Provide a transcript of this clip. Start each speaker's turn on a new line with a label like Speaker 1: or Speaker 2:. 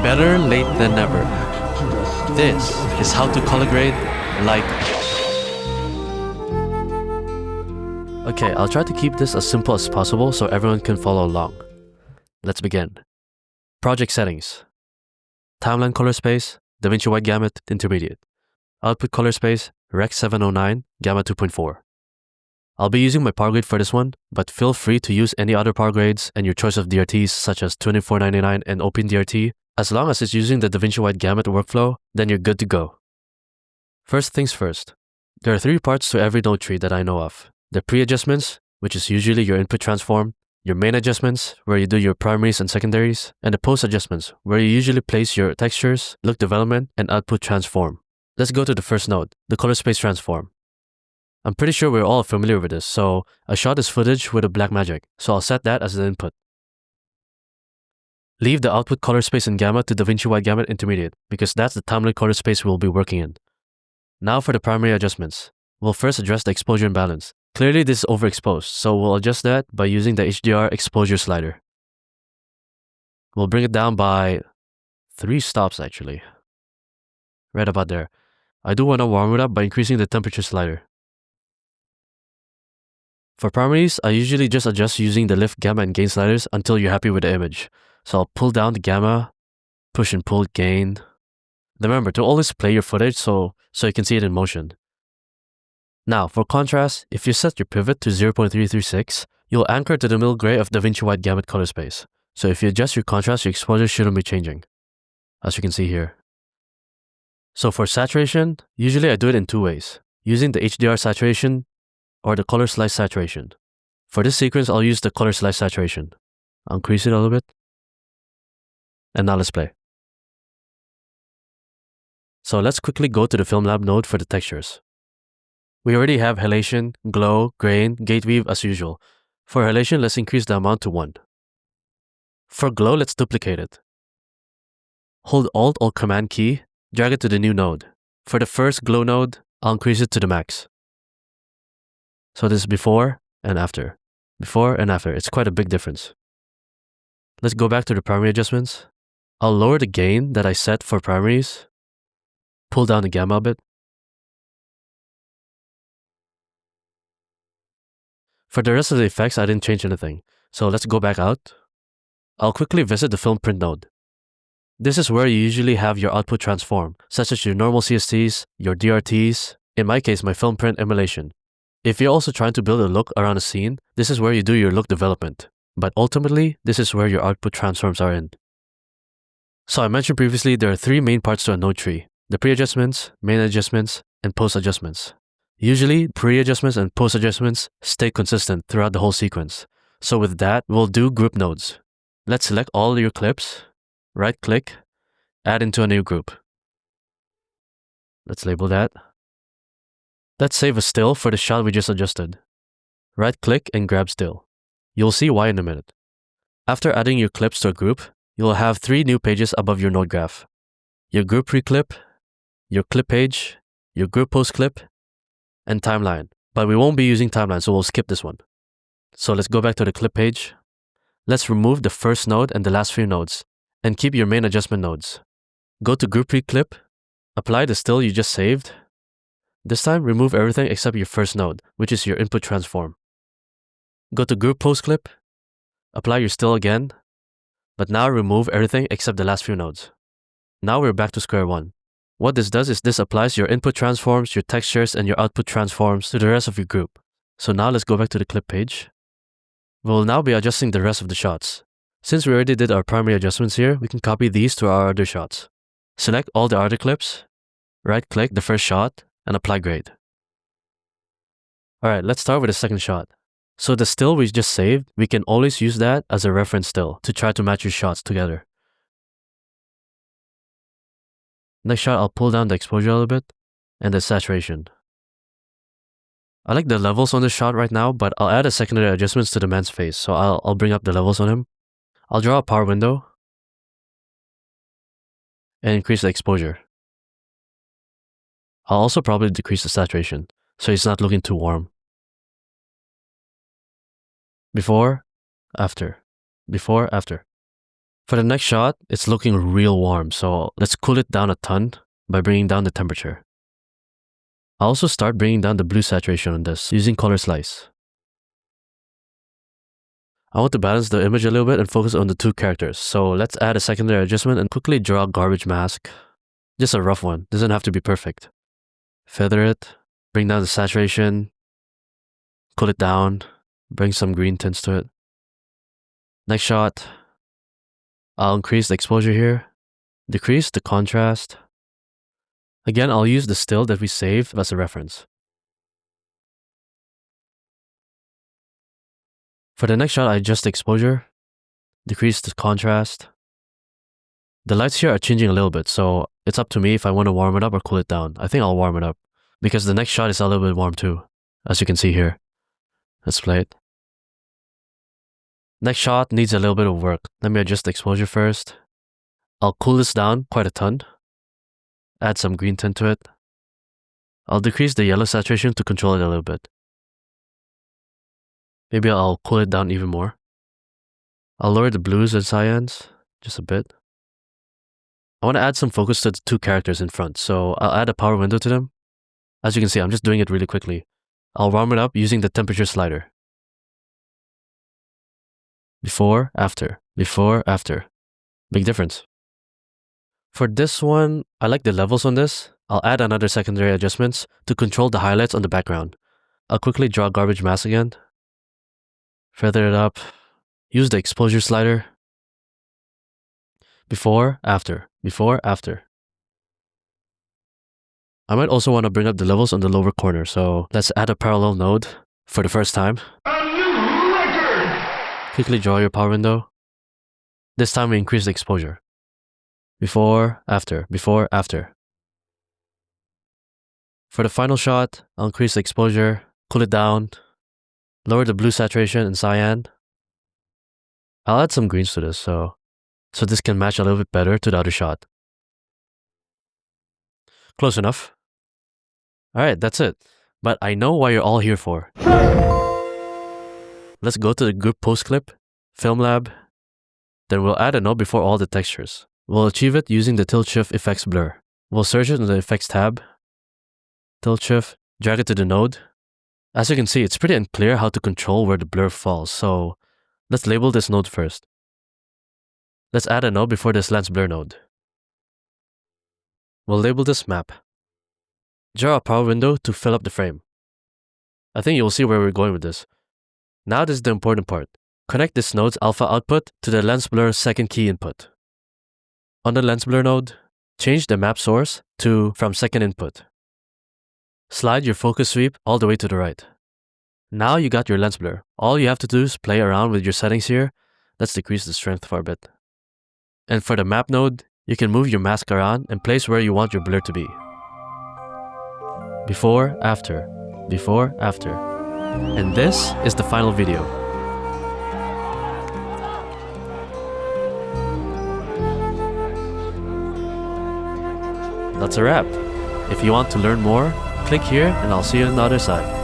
Speaker 1: Better late than never. This is how to color grade like... Okay, I'll try to keep this as simple as possible so everyone can follow along. Let's begin. Project settings. Timeline color space, DaVinci White Gamut Intermediate. Output color space, Rec 709, Gamma 2.4. I'll be using my PowerGrade for this one, but feel free to use any other PowerGrades and your choice of DRTs such as 2499 and OpenDRT. As long as it's using the DaVinci White Gamut workflow, then you're good to go. First things first. There are 3 parts to every node tree that I know of. The pre-adjustments, which is usually your input transform, your main adjustments, where you do your primaries and secondaries, and the post-adjustments, where you usually place your textures, look development, and output transform. Let's go to the first node, the color space transform. I'm pretty sure we're all familiar with this, so I shot this footage with a black magic, so I'll set that as the input. Leave the output color space in Gamma to DaVinci White Gamut Intermediate, because that's the timeline color space we'll be working in. Now for the primary adjustments. We'll first address the exposure imbalance. Clearly this is overexposed, so we'll adjust that by using the HDR exposure slider. We'll bring it down by 3 stops actually. Right about there. I do want to warm it up by increasing the temperature slider. For primaries, I usually just adjust using the lift, gamma, and gain sliders until you're happy with the image. So I'll pull down the gamma, push and pull gain. Remember to always play your footage so you can see it in motion. Now, for contrast, if you set your pivot to 0.336, you'll anchor to the middle gray of DaVinci White Gamut color space. So if you adjust your contrast, your exposure shouldn't be changing, as you can see here. So for saturation, usually I do it in 2 ways, using the HDR saturation or the color slice saturation. For this sequence, I'll use the color slice saturation. I'll increase it a little bit. And now let's play. So let's quickly go to the Film Lab node for the textures. We already have halation, glow, grain, gate weave as usual. For halation, let's increase the amount to 1. For glow, let's duplicate it. Hold Alt or Command key, drag it to the new node. For the first glow node, I'll increase it to the max. So this is before and after. Before and after. It's quite a big difference. Let's go back to the primary adjustments. I'll lower the gain that I set for primaries. Pull down the gamma a bit. For the rest of the effects, I didn't change anything. So let's go back out. I'll quickly visit the film print node. This is where you usually have your output transform, such as your normal CSTs, your DRTs, in my case, my film print emulation. If you're also trying to build a look around a scene, this is where you do your look development. But ultimately, this is where your output transforms are in. So I mentioned previously there are 3 main parts to a node tree: the pre-adjustments, main adjustments, and post-adjustments. Usually, pre-adjustments and post-adjustments stay consistent throughout the whole sequence. So with that, we'll do group nodes. Let's select all your clips, right-click, add into a new group. Let's label that. Let's save a still for the shot we just adjusted. Right-click and grab still. You'll see why in a minute. After adding your clips to a group, you'll have 3 new pages above your node graph. Your group pre-clip, your clip page, your group post-clip, and timeline. But we won't be using timeline, so we'll skip this one. So let's go back to the clip page. Let's remove the first node and the last few nodes, and keep your main adjustment nodes. Go to group pre-clip, apply the still you just saved. This time, remove everything except your first node, which is your input transform. Go to group post-clip, apply your still again, but now remove everything except the last few nodes. Now we're back to square one. What this does is this applies your input transforms, your textures, and your output transforms to the rest of your group. So now let's go back to the clip page. We'll now be adjusting the rest of the shots. Since we already did our primary adjustments here, we can copy these to our other shots. Select all the other clips, right-click the first shot, and apply grade. Alright, let's start with the second shot. So the still we just saved, we can always use that as a reference still to try to match your shots together. Next shot, I'll pull down the exposure a little bit, and the saturation. I like the levels on this shot right now, but I'll add a secondary adjustments to the man's face, so I'll bring up the levels on him. I'll draw a power window, and increase the exposure. I'll also probably decrease the saturation, so it's not looking too warm. Before, after, before, after. For the next shot, it's looking real warm, so let's cool it down a ton by bringing down the temperature. I'll also start bringing down the blue saturation on this using color slice. I want to balance the image a little bit and focus on the two characters, so let's add a secondary adjustment and quickly draw a garbage mask. Just a rough one, doesn't have to be perfect. Feather it, bring down the saturation, cool it down, bring some green tints to it. Next shot, I'll increase the exposure here, decrease the contrast. Again, I'll use the still that we saved as a reference. For the next shot, I adjust the exposure, decrease the contrast. The lights here are changing a little bit, so it's up to me if I want to warm it up or cool it down. I think I'll warm it up, because the next shot is a little bit warm too, as you can see here. Let's play it. Next shot needs a little bit of work. Let me adjust the exposure first. I'll cool this down quite a ton. Add some green tint to it. I'll decrease the yellow saturation to control it a little bit. Maybe I'll cool it down even more. I'll lower the blues and cyans just a bit. I want to add some focus to the two characters in front, so I'll add a power window to them. As you can see, I'm just doing it really quickly. I'll warm it up using the temperature slider. Before, after, before, after. Big difference. For this one, I like the levels on this. I'll add another secondary adjustments to control the highlights on the background. I'll quickly draw a garbage mask again. Feather it up. Use the exposure slider. Before, after, before, after. I might also want to bring up the levels on the lower corner, so let's add a parallel node for the first time.
Speaker 2: A new record!
Speaker 1: Quickly draw your power window. This time we increase the exposure. Before, after, before, after. For the final shot, I'll increase the exposure, cool it down, lower the blue saturation and cyan. I'll add some greens to this so this can match a little bit better to the other shot. Close enough. Alright, that's it. But I know what you're all here for. Let's go to the group post clip, film lab, then we'll add a node before all the textures. We'll achieve it using the tilt shift effects blur. We'll search it in the effects tab, tilt shift, drag it to the node. As you can see, it's pretty unclear how to control where the blur falls, so let's label this node first. Let's add a node before this lens blur node. We'll label this map. Draw a power window to fill up the frame. I think you'll see where we're going with this. Now this is the important part. Connect this node's alpha output to the lens blur second key input. On the lens blur node, change the map source to from second input. Slide your focus sweep all the way to the right. Now you got your lens blur. All you have to do is play around with your settings here. Let's decrease the strength for a bit. And for the map node, you can move your mask around and place where you want your blur to be. Before, after, before, after. And this is the final video. That's a wrap. If you want to learn more, click here and I'll see you on the other side.